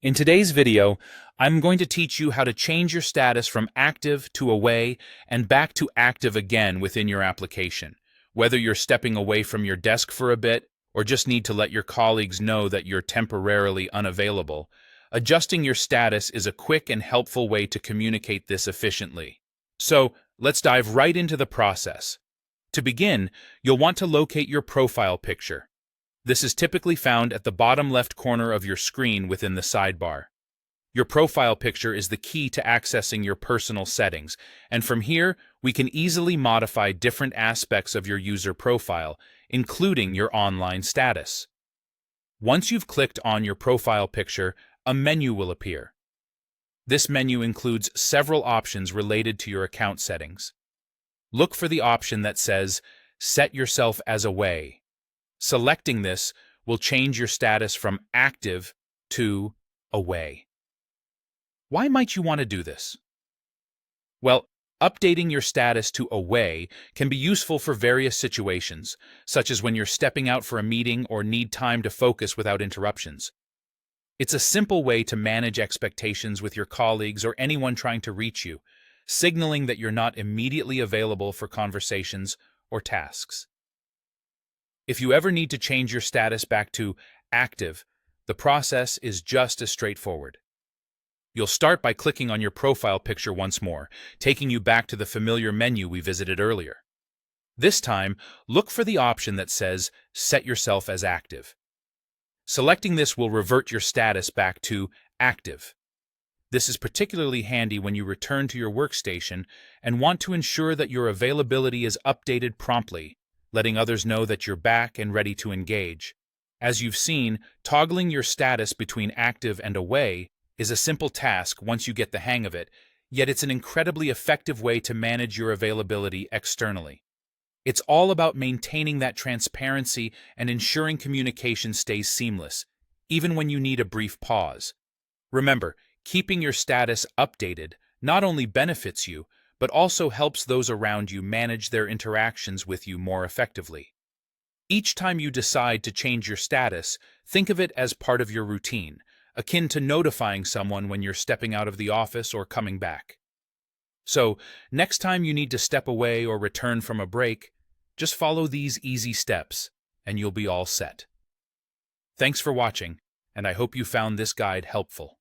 In today's video, I'm going to teach you how to change your status from active to away and back to active again within your application. Whether you're stepping away from your desk for a bit or just need to let your colleagues know that you're temporarily unavailable, adjusting your status is a quick and helpful way to communicate this efficiently. So, let's dive right into the process. To begin, you'll want to locate your profile picture. This is typically found at the bottom left corner of your screen within the sidebar. Your profile picture is the key to accessing your personal settings, and from here, we can easily modify different aspects of your user profile, including your online status. Once you've clicked on your profile picture, a menu will appear. This menu includes several options related to your account settings. Look for the option that says, "Set yourself as away." Selecting this will change your status from active to away. Why might you want to do this? Well, updating your status to away can be useful for various situations, such as when you're stepping out for a meeting or need time to focus without interruptions. It's a simple way to manage expectations with your colleagues or anyone trying to reach you, signaling that you're not immediately available for conversations or tasks. If you ever need to change your status back to active, the process is just as straightforward. You'll start by clicking on your profile picture once more, taking you back to the familiar menu we visited earlier. This time, look for the option that says "Set yourself as active." Selecting this will revert your status back to active. This is particularly handy when you return to your workstation and want to ensure that your availability is updated promptly, letting others know that you're back and ready to engage. As you've seen, toggling your status between active and away is a simple task once you get the hang of it, yet it's an incredibly effective way to manage your availability externally. It's all about maintaining that transparency and ensuring communication stays seamless, even when you need a brief pause. Remember, keeping your status updated not only benefits you, but also helps those around you manage their interactions with you more effectively. Each time you decide to change your status, think of it as part of your routine, akin to notifying someone when you're stepping out of the office or coming back. So, next time you need to step away or return from a break, just follow these easy steps, and you'll be all set. Thanks for watching, and I hope you found this guide helpful.